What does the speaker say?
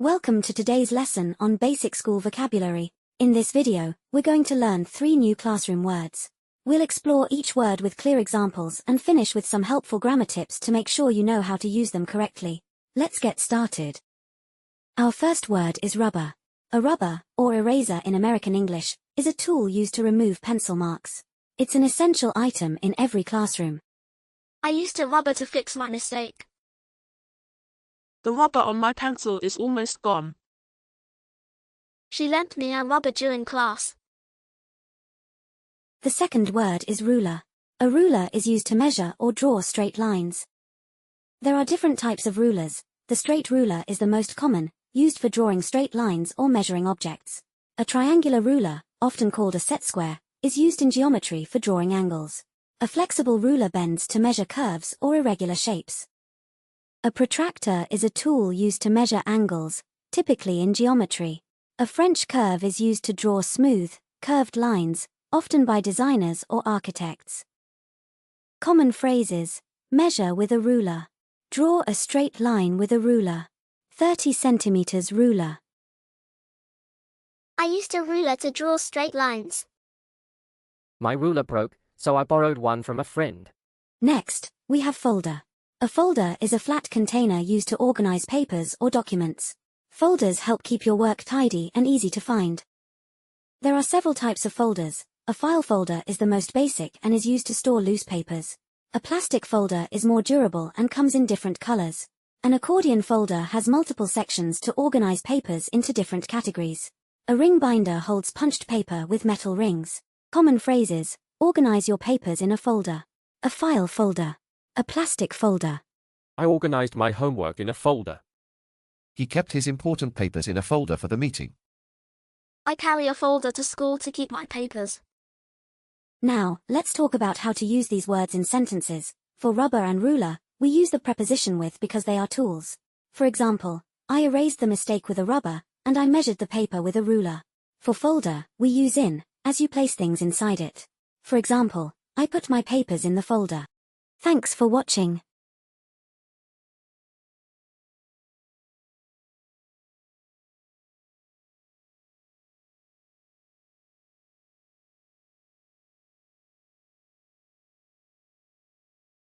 Welcome to today's lesson on basic school vocabulary. In this video, we're going to learn 3 new classroom words. We'll explore each word with clear examples and finish with some helpful grammar tips to make sure you know how to use them correctly. Let's get started. Our first word is rubber. A rubber, or eraser in American English, is a tool used to remove pencil marks. It's an essential item in every classroom. I used a rubber to fix my mistake. The rubber on my pencil is almost gone. She lent me a rubber during class. The second word is ruler. A ruler is used to measure or draw straight lines. There are different types of rulers. The straight ruler is the most common, used for drawing straight lines or measuring objects. A triangular ruler, often called a set square, is used in geometry for drawing angles. A flexible ruler bends to measure curves or irregular shapes. A protractor is a tool used to measure angles, typically in geometry. A French curve is used to draw smooth, curved lines, often by designers or architects. Common phrases: measure with a ruler. Draw a straight line with a ruler. 30 centimeters ruler. I used a ruler to draw straight lines. My ruler broke, so I borrowed one from a friend. Next, we have folder. A folder is a flat container used to organize papers or documents. Folders help keep your work tidy and easy to find. There are several types of folders. A file folder is the most basic and is used to store loose papers. A plastic folder is more durable and comes in different colors. An accordion folder has multiple sections to organize papers into different categories. A ring binder holds punched paper with metal rings. Common phrases: organize your papers in a folder. A file folder. A plastic folder. I organized my homework in a folder. He kept his important papers in a folder for the meeting. I carry a folder to school to keep my papers. Now, let's talk about how to use these words in sentences. For rubber and ruler, we use the preposition with because they are tools. For example, I erased the mistake with a rubber, and I measured the paper with a ruler. For folder, we use in, as you place things inside it. For example, I put my papers in the folder. Thanks for watching.